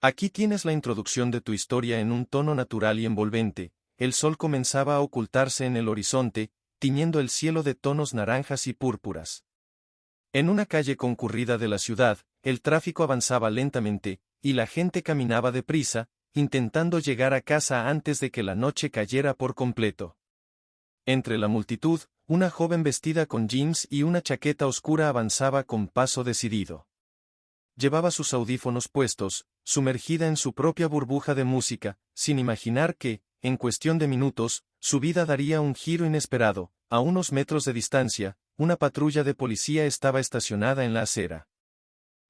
Aquí tienes la introducción de tu historia en un tono natural y envolvente. El sol comenzaba a ocultarse en el horizonte, tiñendo el cielo de tonos naranjas y púrpuras. En una calle concurrida de la ciudad, el tráfico avanzaba lentamente, y la gente caminaba deprisa, intentando llegar a casa antes de que la noche cayera por completo. Entre la multitud, una joven vestida con jeans y una chaqueta oscura avanzaba con paso decidido. Llevaba sus audífonos puestos, sumergida en su propia burbuja de música, sin imaginar que, en cuestión de minutos, su vida daría un giro inesperado. A unos metros de distancia, una patrulla de policía estaba estacionada en la acera.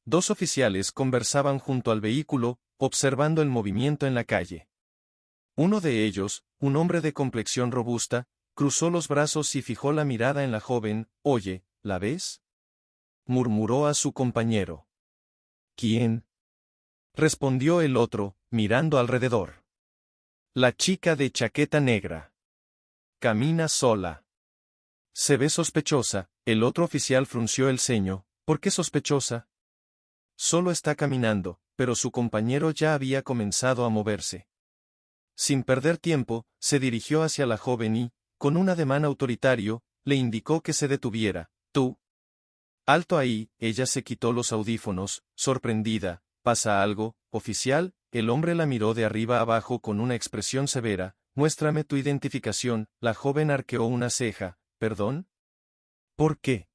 Dos oficiales conversaban junto al vehículo, observando el movimiento en la calle. Uno de ellos, un hombre de complexión robusta, cruzó los brazos y fijó la mirada en la joven. «Oye, ¿la ves?», murmuró a su compañero. «¿Quién?», respondió el otro, mirando alrededor. «La chica de chaqueta negra. Camina sola. Se ve sospechosa». El otro oficial frunció el ceño. «¿Por qué sospechosa?». «Solo está caminando», pero su compañero ya había comenzado a moverse. Sin perder tiempo, se dirigió hacia la joven y, con un ademán autoritario, le indicó que se detuviera. «Tú. Alto ahí». Ella se quitó los audífonos, sorprendida. «¿Pasa algo, oficial?». El hombre la miró de arriba abajo con una expresión severa. «Muéstrame tu identificación». La joven arqueó una ceja. «¿Perdón? ¿Por qué?».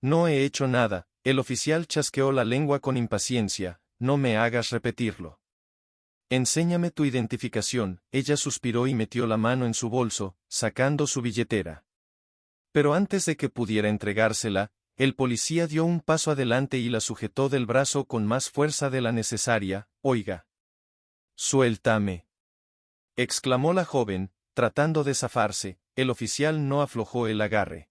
«No he hecho nada». El oficial chasqueó la lengua con impaciencia. «No me hagas repetirlo». «Enséñame tu identificación». Ella suspiró y metió la mano en su bolso, sacando su billetera. Pero antes de que pudiera entregársela, el policía dio un paso adelante y la sujetó del brazo con más fuerza de la necesaria. «Oiga». «Suéltame», exclamó la joven, tratando de zafarse. El oficial no aflojó el agarre.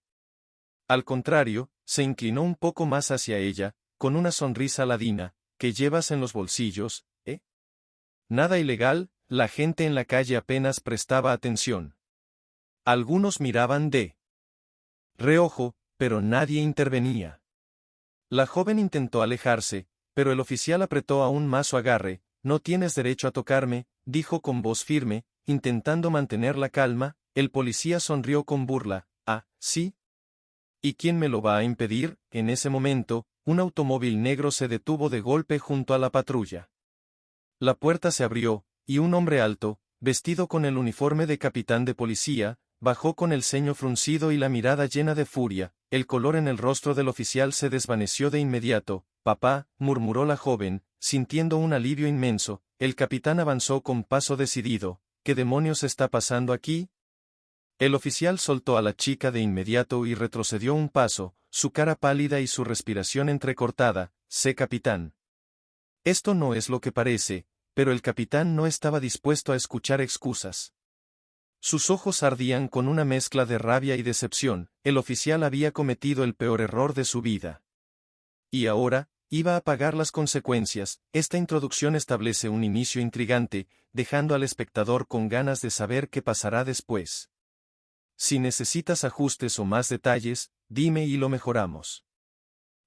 Al contrario, se inclinó un poco más hacia ella, con una sonrisa ladina. «¿Qué llevas en los bolsillos, eh?». «Nada ilegal». La gente en la calle apenas prestaba atención. Algunos miraban de reojo, pero nadie intervenía. La joven intentó alejarse, pero el oficial apretó aún más su agarre. «No tienes derecho a tocarme», dijo con voz firme, intentando mantener la calma. El policía sonrió con burla. «Ah, ¿sí? ¿Y quién me lo va a impedir?». En ese momento, un automóvil negro se detuvo de golpe junto a la patrulla. La puerta se abrió, y un hombre alto, vestido con el uniforme de capitán de policía, bajó con el ceño fruncido y la mirada llena de furia. El color en el rostro del oficial se desvaneció de inmediato. «Papá», murmuró la joven, sintiendo un alivio inmenso. El capitán avanzó con paso decidido. «¿Qué demonios está pasando aquí?». El oficial soltó a la chica de inmediato y retrocedió un paso, su cara pálida y su respiración entrecortada. «Sé, capitán». Esto no es lo que parece, pero el capitán no estaba dispuesto a escuchar excusas. Sus ojos ardían con una mezcla de rabia y decepción. El oficial había cometido el peor error de su vida. Y ahora, iba a pagar las consecuencias. Esta introducción establece un inicio intrigante, dejando al espectador con ganas de saber qué pasará después. Si necesitas ajustes o más detalles, dime y lo mejoramos.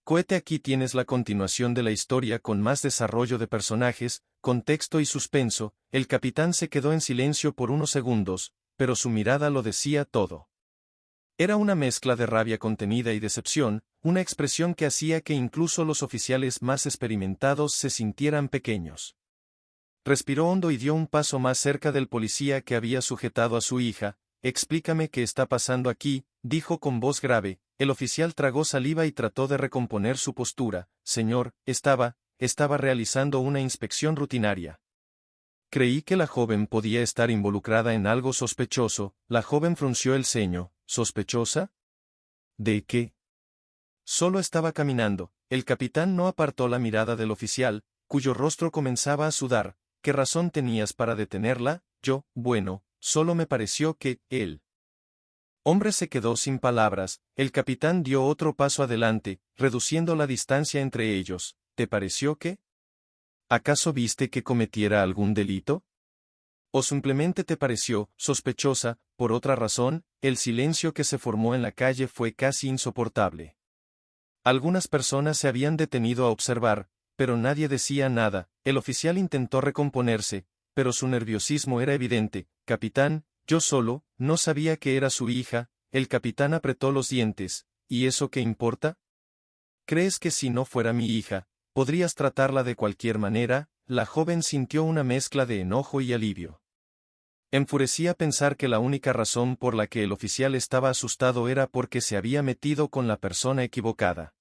Cohete. Aquí tienes la continuación de la historia con más desarrollo de personajes, contexto y suspenso. El capitán se quedó en silencio por unos segundos, pero su mirada lo decía todo. Era una mezcla de rabia contenida y decepción, una expresión que hacía que incluso los oficiales más experimentados se sintieran pequeños. Respiró hondo y dio un paso más cerca del policía que había sujetado a su hija. «Explícame qué está pasando aquí», dijo con voz grave. El oficial tragó saliva y trató de recomponer su postura. «Señor, estaba realizando una inspección rutinaria. Creí que la joven podía estar involucrada en algo sospechoso». La joven frunció el ceño. «¿Sospechosa? ¿De qué?». «Solo estaba caminando». El capitán no apartó la mirada del oficial, cuyo rostro comenzaba a sudar. «¿Qué razón tenías para detenerla?». «Bueno, solo me pareció que él». Hombre se quedó sin palabras. El capitán dio otro paso adelante, reduciendo la distancia entre ellos. «¿Te pareció que? ¿Acaso viste que cometiera algún delito? ¿O simplemente te pareció sospechosa, por otra razón?». El silencio que se formó en la calle fue casi insoportable. Algunas personas se habían detenido a observar, pero nadie decía nada. El oficial intentó recomponerse, pero su nerviosismo era evidente. Capitán, yo solo, no sabía que era su hija. El capitán apretó los dientes. ¿Y eso qué importa? ¿Crees que si no fuera mi hija, podrías tratarla de cualquier manera? La joven sintió una mezcla de enojo y alivio. Enfurecía pensar que la única razón por la que el oficial estaba asustado era porque se había metido con la persona equivocada.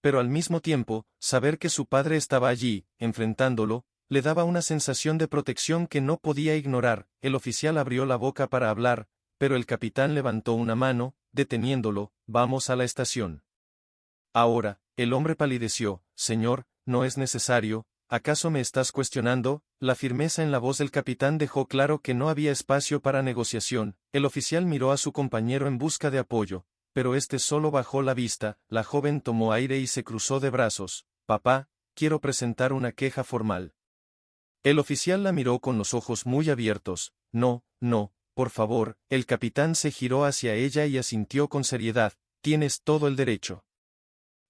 Pero al mismo tiempo, saber que su padre estaba allí, enfrentándolo, le daba una sensación de protección que no podía ignorar. El oficial abrió la boca para hablar, pero el capitán levantó una mano, deteniéndolo. Vamos a la estación. Ahora, el hombre palideció. Señor, no es necesario. ¿Acaso me estás cuestionando? La firmeza en la voz del capitán dejó claro que no había espacio para negociación. El oficial miró a su compañero en busca de apoyo, pero este solo bajó la vista. La joven tomó aire y se cruzó de brazos. Papá, quiero presentar una queja formal. El oficial la miró con los ojos muy abiertos. No, no, por favor. El capitán se giró hacia ella y asintió con seriedad. Tienes todo el derecho.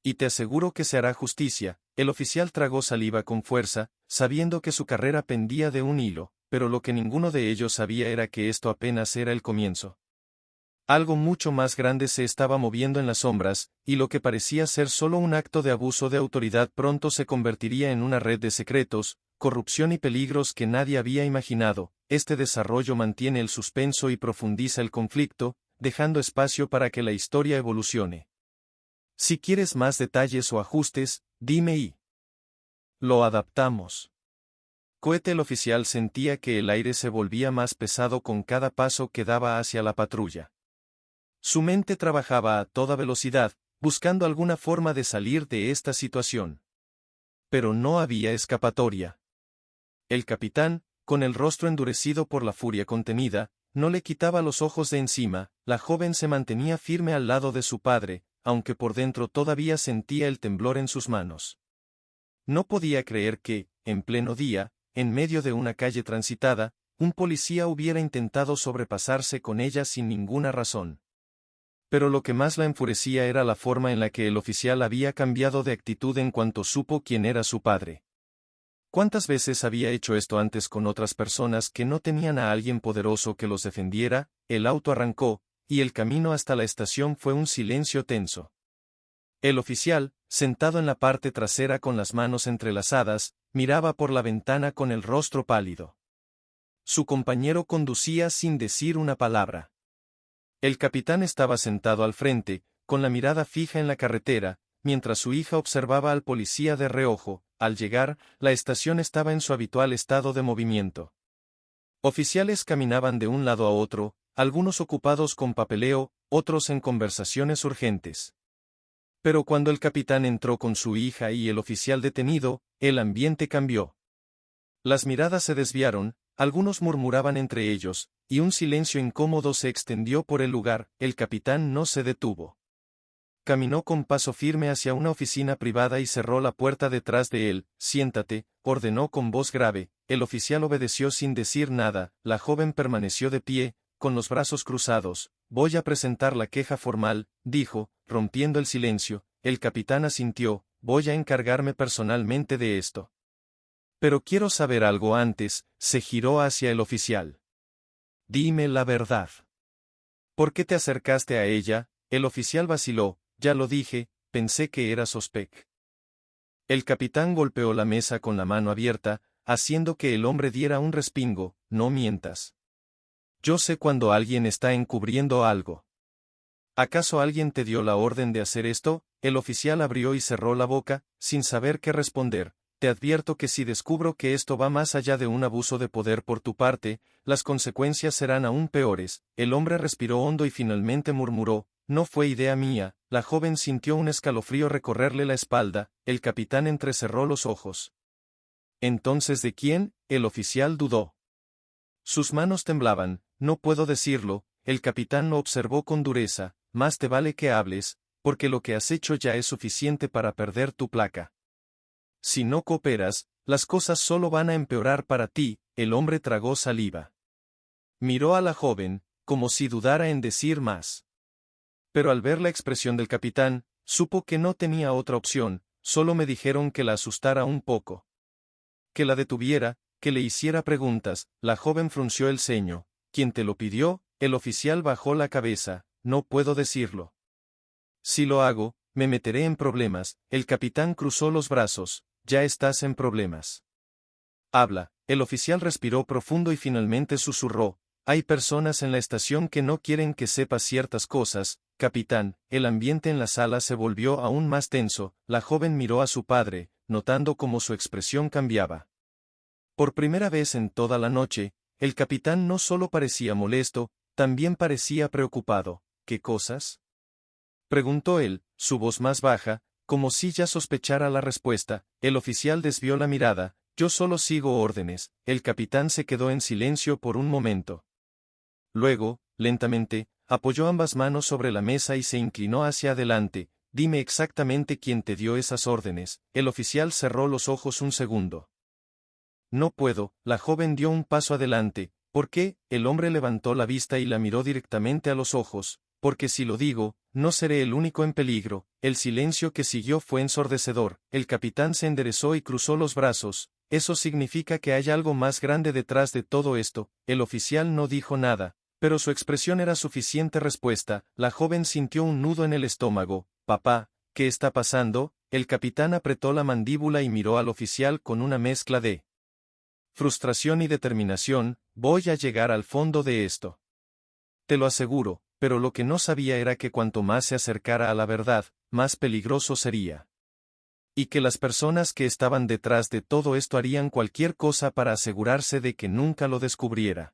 Y te aseguro que se hará justicia. El oficial tragó saliva con fuerza, sabiendo que su carrera pendía de un hilo, pero lo que ninguno de ellos sabía era que esto apenas era el comienzo. Algo mucho más grande se estaba moviendo en las sombras, y lo que parecía ser solo un acto de abuso de autoridad pronto se convertiría en una red de secretos, corrupción y peligros que nadie había imaginado. Este desarrollo mantiene el suspenso y profundiza el conflicto, dejando espacio para que la historia evolucione. Si quieres más detalles o ajustes, dime y lo adaptamos. Cohete. El oficial sentía que el aire se volvía más pesado con cada paso que daba hacia la patrulla. Su mente trabajaba a toda velocidad, buscando alguna forma de salir de esta situación. Pero no había escapatoria. El capitán, con el rostro endurecido por la furia contenida, no le quitaba los ojos de encima. La joven se mantenía firme al lado de su padre, aunque por dentro todavía sentía el temblor en sus manos. No podía creer que, en pleno día, en medio de una calle transitada, un policía hubiera intentado sobrepasarse con ella sin ninguna razón. Pero lo que más la enfurecía era la forma en la que el oficial había cambiado de actitud en cuanto supo quién era su padre. ¿Cuántas veces había hecho esto antes con otras personas que no tenían a alguien poderoso que los defendiera? El auto arrancó, y el camino hasta la estación fue un silencio tenso. El oficial, sentado en la parte trasera con las manos entrelazadas, miraba por la ventana con el rostro pálido. Su compañero conducía sin decir una palabra. El capitán estaba sentado al frente, con la mirada fija en la carretera, mientras su hija observaba al policía de reojo. Al llegar, la estación estaba en su habitual estado de movimiento. Oficiales caminaban de un lado a otro, algunos ocupados con papeleo, otros en conversaciones urgentes. Pero cuando el capitán entró con su hija y el oficial detenido, el ambiente cambió. Las miradas se desviaron, algunos murmuraban entre ellos, y un silencio incómodo se extendió por el lugar. El capitán no se detuvo. Caminó con paso firme hacia una oficina privada y cerró la puerta detrás de él. Siéntate, ordenó con voz grave. El oficial obedeció sin decir nada. La joven permaneció de pie, con los brazos cruzados. Voy a presentar la queja formal, dijo, rompiendo el silencio. El capitán asintió. Voy a encargarme personalmente de esto. Pero quiero saber algo antes. Se giró hacia el oficial. Dime la verdad. ¿Por qué te acercaste a ella? El oficial vaciló. Ya lo dije, pensé que era Sospech. El capitán golpeó la mesa con la mano abierta, haciendo que el hombre diera un respingo. No mientas. Yo sé cuando alguien está encubriendo algo. ¿Acaso alguien te dio la orden de hacer esto? El oficial abrió y cerró la boca, sin saber qué responder. Te advierto que si descubro que esto va más allá de un abuso de poder por tu parte, las consecuencias serán aún peores. El hombre respiró hondo y finalmente murmuró, no fue idea mía. La joven sintió un escalofrío recorrerle la espalda. El capitán entrecerró los ojos. ¿Entonces de quién? El oficial dudó. Sus manos temblaban. No puedo decirlo. El capitán lo observó con dureza. Más te vale que hables, porque lo que has hecho ya es suficiente para perder tu placa. Si no cooperas, las cosas solo van a empeorar para ti. El hombre tragó saliva. Miró a la joven, como si dudara en decir más. Pero al ver la expresión del capitán, supo que no tenía otra opción. solo me dijeron que la asustara un poco. Que la detuviera, que le hiciera preguntas. La joven frunció el ceño. ¿Quién te lo pidió? El oficial bajó la cabeza. No puedo decirlo. Si lo hago, me meteré en problemas. El capitán cruzó los brazos. Ya estás en problemas. Habla. El oficial respiró profundo y finalmente susurró. Hay personas en la estación que no quieren que sepas ciertas cosas, capitán. El ambiente en la sala se volvió aún más tenso. La joven miró a su padre, notando cómo su expresión cambiaba. Por primera vez en toda la noche, el capitán no solo parecía molesto, también parecía preocupado. ¿Qué cosas? Preguntó él, su voz más baja, como si ya sospechara la respuesta. El oficial desvió la mirada. Yo solo sigo órdenes. El capitán se quedó en silencio por un momento. Luego, lentamente, apoyó ambas manos sobre la mesa y se inclinó hacia adelante. Dime exactamente quién te dio esas órdenes. El oficial cerró los ojos un segundo. No puedo. La joven dio un paso adelante. ¿Por qué? El hombre levantó la vista y la miró directamente a los ojos. Porque si lo digo, no seré el único en peligro. El silencio que siguió fue ensordecedor. El capitán se enderezó y cruzó los brazos. Eso significa que hay algo más grande detrás de todo esto. El oficial no dijo nada, pero su expresión era suficiente respuesta. La joven sintió un nudo en el estómago. Papá, ¿qué está pasando? El capitán apretó la mandíbula y miró al oficial con una mezcla de frustración y determinación. Voy a llegar al fondo de esto. Te lo aseguro, pero lo que no sabía era que cuanto más se acercara a la verdad, más peligroso sería. Y que las personas que estaban detrás de todo esto harían cualquier cosa para asegurarse de que nunca lo descubriera.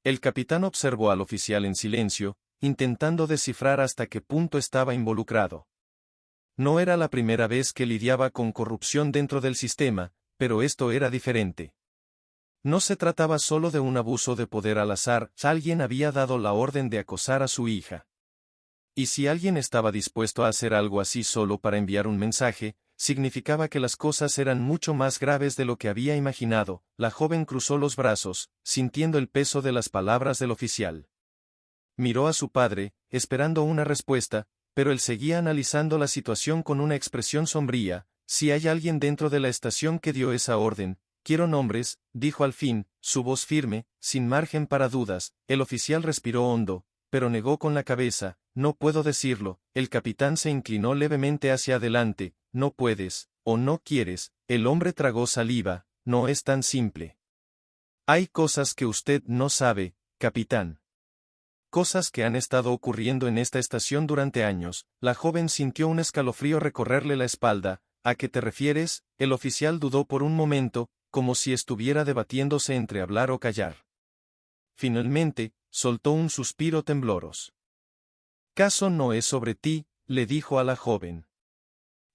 El capitán observó al oficial en silencio, intentando descifrar hasta qué punto estaba involucrado. No era la primera vez que lidiaba con corrupción dentro del sistema, pero esto era diferente. No se trataba solo de un abuso de poder al azar, alguien había dado la orden de acosar a su hija. Y si alguien estaba dispuesto a hacer algo así solo para enviar un mensaje, significaba que las cosas eran mucho más graves de lo que había imaginado. La joven cruzó los brazos, sintiendo el peso de las palabras del oficial. Miró a su padre, esperando una respuesta, pero él seguía analizando la situación con una expresión sombría. Si hay alguien dentro de la estación que dio esa orden, quiero nombres, dijo al fin, su voz firme, sin margen para dudas. El oficial respiró hondo, pero negó con la cabeza. No puedo decirlo. El capitán se inclinó levemente hacia adelante. No puedes, o no quieres. El hombre tragó saliva. No es tan simple. Hay cosas que usted no sabe, capitán. Cosas que han estado ocurriendo en esta estación durante años. La joven sintió un escalofrío recorrerle la espalda. ¿A qué te refieres? El oficial dudó por un momento, como si estuviera debatiéndose entre hablar o callar. Finalmente, soltó un suspiro tembloroso. Caso no es sobre ti, le dijo a la joven.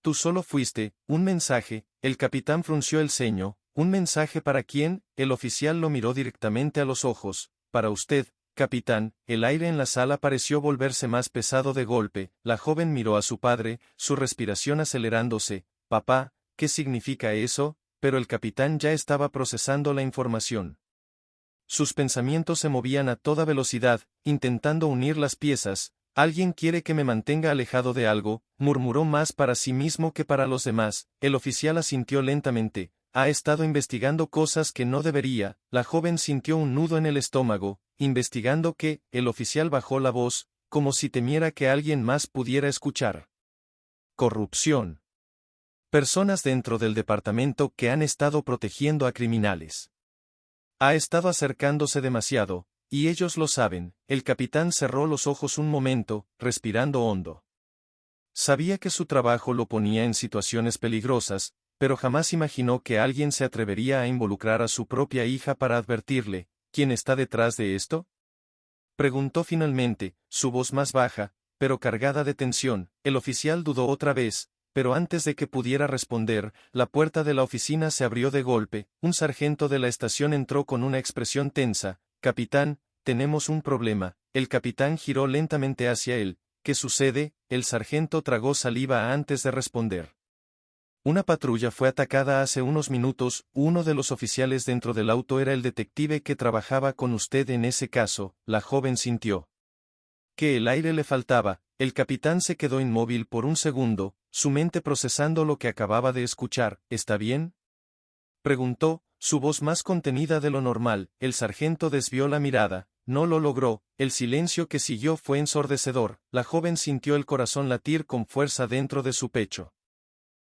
Tú solo fuiste, un mensaje. El capitán frunció el ceño. ¿Un mensaje para quién? El oficial lo miró directamente a los ojos. Para usted, capitán. El aire en la sala pareció volverse más pesado de golpe. La joven miró a su padre, su respiración acelerándose. Papá, ¿qué significa eso? Pero el capitán ya estaba procesando la información. Sus pensamientos se movían a toda velocidad, intentando unir las piezas. Alguien quiere que me mantenga alejado de algo, murmuró más para sí mismo que para los demás. El oficial asintió lentamente. Ha estado investigando cosas que no debería. La joven sintió un nudo en el estómago. ¿Investigando qué? El oficial bajó la voz, como si temiera que alguien más pudiera escuchar. Corrupción. Personas dentro del departamento que han estado protegiendo a criminales. Ha estado acercándose demasiado, y ellos lo saben. El capitán cerró los ojos un momento, respirando hondo. Sabía que su trabajo lo ponía en situaciones peligrosas, pero jamás imaginó que alguien se atrevería a involucrar a su propia hija para advertirle. ¿Quién está detrás de esto? Preguntó finalmente, su voz más baja, pero cargada de tensión. El oficial dudó otra vez, pero antes de que pudiera responder, la puerta de la oficina se abrió de golpe. Un sargento de la estación entró con una expresión tensa. Capitán, tenemos un problema. El capitán giró lentamente hacia él. ¿Qué sucede? El sargento tragó saliva antes de responder. Una patrulla fue atacada hace unos minutos. Uno de los oficiales dentro del auto era el detective que trabajaba con usted en ese caso. La joven sintió que el aire le faltaba. El capitán se quedó inmóvil por un segundo, su mente procesando lo que acababa de escuchar. ¿Está bien?, preguntó, su voz más contenida de lo normal. El sargento desvió la mirada. No lo logró. El silencio que siguió fue ensordecedor. La joven sintió el corazón latir con fuerza dentro de su pecho.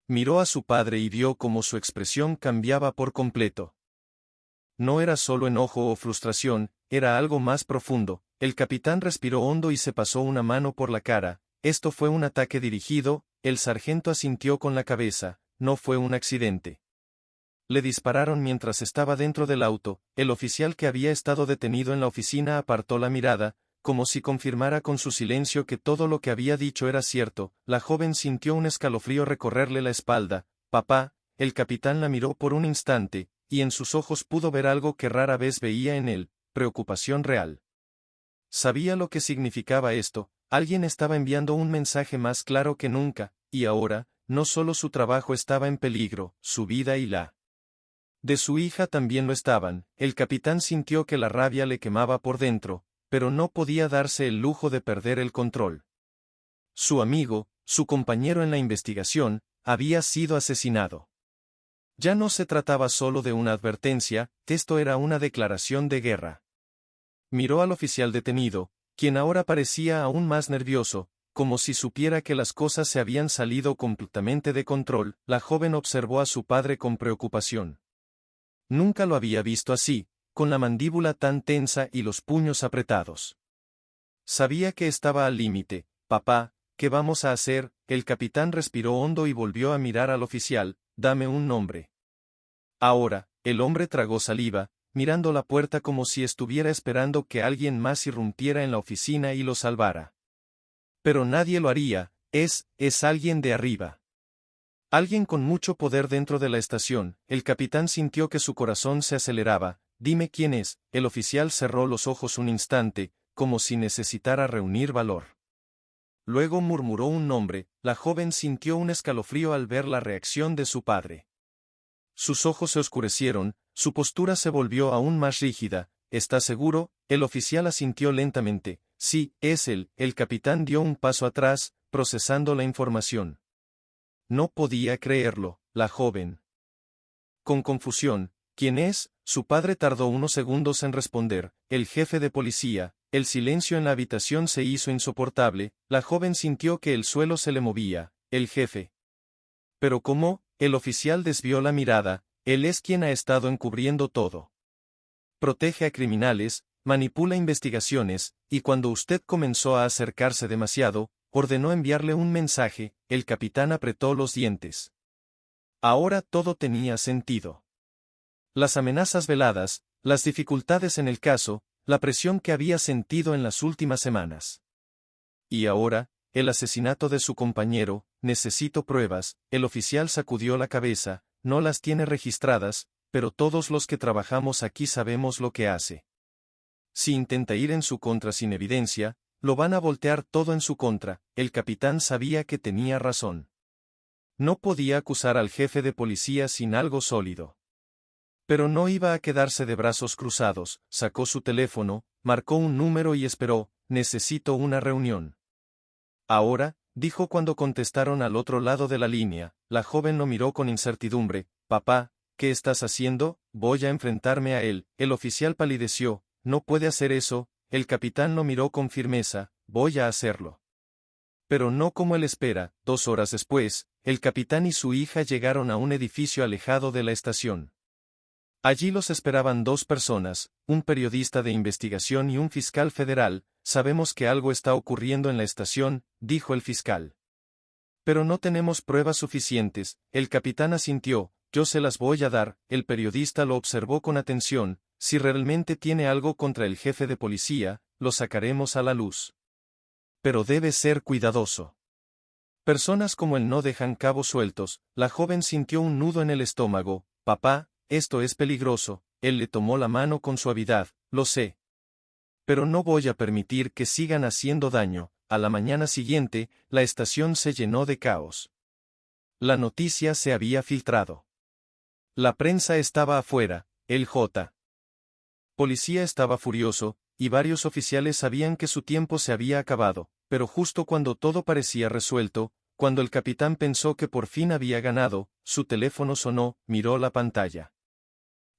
Miró a su padre y vio cómo su expresión cambiaba por completo. No era solo enojo o frustración, era algo más profundo. El capitán respiró hondo y se pasó una mano por la cara. Esto fue un ataque dirigido. El sargento asintió con la cabeza. No fue un accidente. Le dispararon mientras estaba dentro del auto. El oficial que había estado detenido en la oficina apartó la mirada, como si confirmara con su silencio que todo lo que había dicho era cierto. La joven sintió un escalofrío recorrerle la espalda. Papá, el capitán la miró por un instante, y en sus ojos pudo ver algo que rara vez veía en él, preocupación real. Sabía lo que significaba esto. Alguien estaba enviando un mensaje más claro que nunca, y ahora, no solo su trabajo estaba en peligro, su vida y la de su hija también lo estaban. El capitán sintió que la rabia le quemaba por dentro, pero no podía darse el lujo de perder el control. Su amigo, su compañero en la investigación, había sido asesinado. Ya no se trataba solo de una advertencia, esto era una declaración de guerra. Miró al oficial detenido, quien ahora parecía aún más nervioso, como si supiera que las cosas se habían salido completamente de control. La joven observó a su padre con preocupación. Nunca lo había visto así, con la mandíbula tan tensa y los puños apretados. Sabía que estaba al límite. Papá, ¿qué vamos a hacer? El capitán respiró hondo y volvió a mirar al oficial. Dame un nombre. Ahora, el hombre tragó saliva, mirando la puerta como si estuviera esperando que alguien más irrumpiera en la oficina y lo salvara. Pero nadie lo haría. Es alguien de arriba. Alguien con mucho poder dentro de la estación. El capitán sintió que su corazón se aceleraba. Dime quién es. El oficial cerró los ojos un instante, como si necesitara reunir valor. Luego murmuró un nombre. La joven sintió un escalofrío al ver la reacción de su padre. Sus ojos se oscurecieron, su postura se volvió aún más rígida. ¿Está seguro? El oficial asintió lentamente. Sí, es él. El capitán dio un paso atrás, procesando la información. No podía creerlo, la joven. Con confusión, ¿quién es? Su padre tardó unos segundos en responder. El jefe de policía. El silencio en la habitación se hizo insoportable. La joven sintió que el suelo se le movía. El jefe. ¿Pero cómo? El oficial desvió la mirada. Él es quien ha estado encubriendo todo. Protege a criminales, manipula investigaciones, y cuando usted comenzó a acercarse demasiado, ordenó enviarle un mensaje. El capitán apretó los dientes. Ahora todo tenía sentido. Las amenazas veladas, las dificultades en el caso, la presión que había sentido en las últimas semanas. Y ahora, el asesinato de su compañero. Necesito pruebas. El oficial sacudió la cabeza. No las tiene registradas, pero todos los que trabajamos aquí sabemos lo que hace. Si intenta ir en su contra sin evidencia, lo van a voltear todo en su contra. El capitán sabía que tenía razón. No podía acusar al jefe de policía sin algo sólido. Pero no iba a quedarse de brazos cruzados. Sacó su teléfono, marcó un número y esperó. Necesito una reunión. Ahora, dijo cuando contestaron al otro lado de la línea. La joven lo miró con incertidumbre. Papá, ¿qué estás haciendo? Voy a enfrentarme a él. El oficial palideció. No puede hacer eso. El capitán lo miró con firmeza. Voy a hacerlo. Pero no como él espera. 2 horas después, el capitán y su hija llegaron a un edificio alejado de la estación. Allí los esperaban 2 personas, un periodista de investigación y un fiscal federal. Sabemos que algo está ocurriendo en la estación, dijo el fiscal. Pero no tenemos pruebas suficientes. El capitán asintió. Yo se las voy a dar. El periodista lo observó con atención. Si realmente tiene algo contra el jefe de policía, lo sacaremos a la luz. Pero debe ser cuidadoso. Personas como él no dejan cabos sueltos. La joven sintió un nudo en el estómago. Papá, esto es peligroso. Él le tomó la mano con suavidad. Lo sé. Pero no voy a permitir que sigan haciendo daño. A la mañana siguiente, la estación se llenó de caos. La noticia se había filtrado. La prensa estaba afuera. El J. Policía estaba furioso, y varios oficiales sabían que su tiempo se había acabado, pero justo cuando todo parecía resuelto, Cuando el capitán pensó que por fin había ganado, su teléfono sonó, miró la pantalla.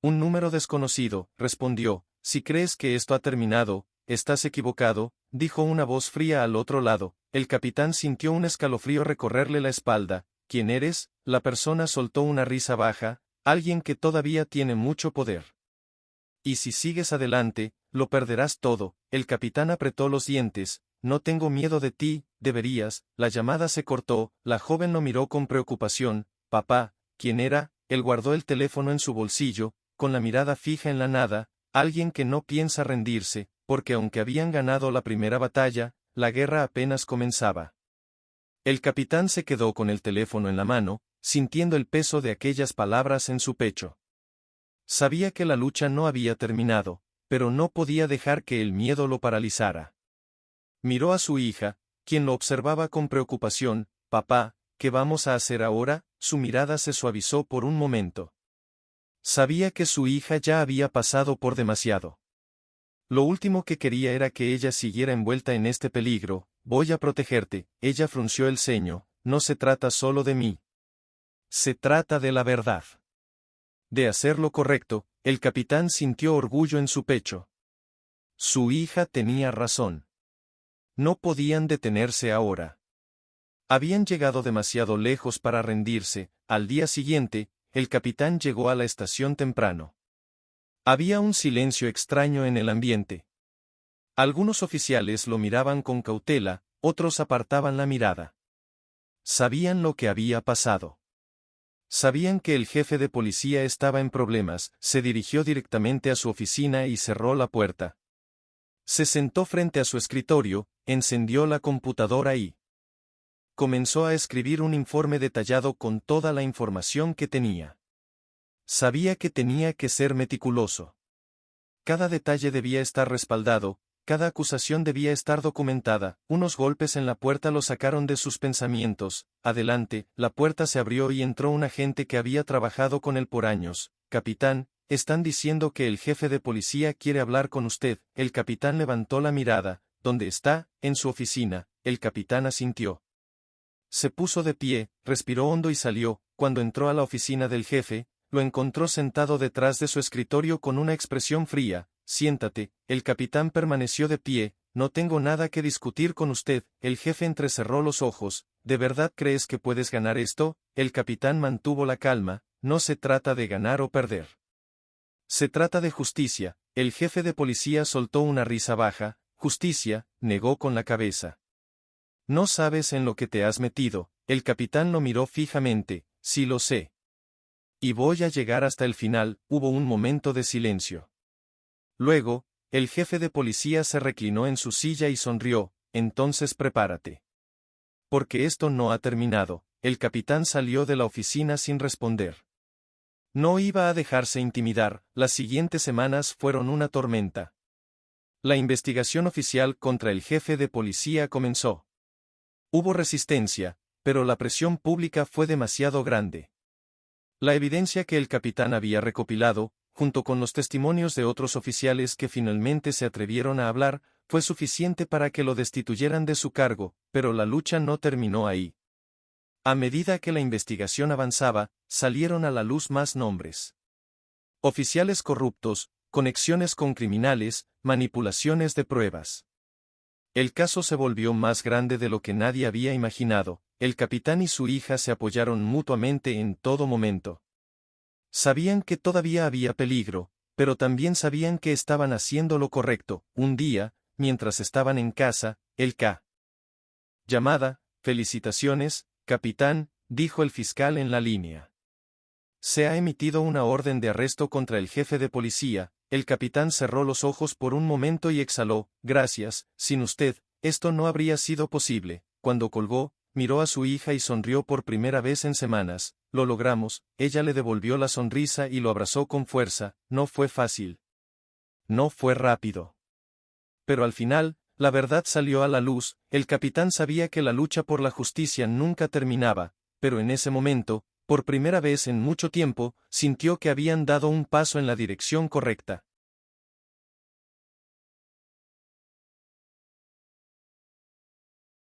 Un número desconocido, respondió. Si crees que esto ha terminado, estás equivocado, dijo una voz fría al otro lado. El capitán sintió un escalofrío recorrerle la espalda. ¿Quién eres? La persona soltó una risa baja. Alguien que todavía tiene mucho poder. Y si sigues adelante, lo perderás todo. El capitán apretó los dientes. No tengo miedo de ti, deberías. La llamada se cortó, la joven lo miró con preocupación. Papá, ¿quién era? Él guardó el teléfono en su bolsillo, con la mirada fija en la nada. Alguien que no piensa rendirse, porque aunque habían ganado la primera batalla, la guerra apenas comenzaba. El capitán se quedó con el teléfono en la mano, sintiendo el peso de aquellas palabras en su pecho. Sabía que la lucha no había terminado, pero no podía dejar que el miedo lo paralizara. Miró a su hija, quien lo observaba con preocupación. Papá, ¿qué vamos a hacer ahora? Su mirada se suavizó por un momento. Sabía que su hija ya había pasado por demasiado. Lo último que quería era que ella siguiera envuelta en este peligro. Voy a protegerte. Ella frunció el ceño. No se trata solo de mí. Se trata de la verdad. De hacer lo correcto. El capitán sintió orgullo en su pecho. Su hija tenía razón. No podían detenerse ahora. Habían llegado demasiado lejos para rendirse. Al día siguiente, el capitán llegó a la estación temprano. Había un silencio extraño en el ambiente. Algunos oficiales lo miraban con cautela, otros apartaban la mirada. Sabían lo que había pasado. Sabían que el jefe de policía estaba en problemas. Se dirigió directamente a su oficina y cerró la puerta. Se sentó frente a su escritorio, encendió la computadora y comenzó a escribir un informe detallado con toda la información que tenía. Sabía que tenía que ser meticuloso. Cada detalle debía estar respaldado, cada acusación debía estar documentada. Unos golpes en la puerta lo sacaron de sus pensamientos. Adelante, la puerta se abrió y entró un agente que había trabajado con él por años. Capitán, están diciendo que el jefe de policía quiere hablar con usted. El capitán levantó la mirada. ¿Dónde está? En su oficina. El capitán asintió. Se puso de pie, respiró hondo y salió. Cuando entró a la oficina del jefe, lo encontró sentado detrás de su escritorio con una expresión fría. Siéntate. El capitán permaneció de pie. No tengo nada que discutir con usted. El jefe entrecerró los ojos. ¿De verdad crees que puedes ganar esto? El capitán mantuvo la calma. No se trata de ganar o perder. Se trata de justicia. El jefe de policía soltó una risa baja. Justicia, negó con la cabeza. No sabes en lo que te has metido. El capitán lo miró fijamente. Sí lo sé. Y voy a llegar hasta el final. Hubo un momento de silencio. Luego, el jefe de policía se reclinó en su silla y sonrió. Entonces prepárate. Porque esto no ha terminado. El capitán salió de la oficina sin responder. No iba a dejarse intimidar. Las siguientes semanas fueron una tormenta. La investigación oficial contra el jefe de policía comenzó. Hubo resistencia, pero la presión pública fue demasiado grande. La evidencia que el capitán había recopilado, junto con los testimonios de otros oficiales que finalmente se atrevieron a hablar, fue suficiente para que lo destituyeran de su cargo, pero la lucha no terminó ahí. A medida que la investigación avanzaba, salieron a la luz más nombres. Oficiales corruptos, conexiones con criminales, manipulaciones de pruebas. El caso se volvió más grande de lo que nadie había imaginado. El capitán y su hija se apoyaron mutuamente en todo momento. Sabían que todavía había peligro, pero también sabían que estaban haciendo lo correcto. Un día, mientras estaban en casa, el llamada, felicitaciones, capitán, dijo el fiscal en la línea. Se ha emitido una orden de arresto contra el jefe de policía. El capitán cerró los ojos por un momento y exhaló. Gracias, sin usted, esto no habría sido posible. Cuando colgó, miró a su hija y sonrió por primera vez en semanas. Lo logramos. Ella le devolvió la sonrisa y lo abrazó con fuerza. No fue fácil. No fue rápido. Pero al final, la verdad salió a la luz. El capitán sabía que la lucha por la justicia nunca terminaba, pero en ese momento, por primera vez en mucho tiempo, sintió que habían dado un paso en la dirección correcta.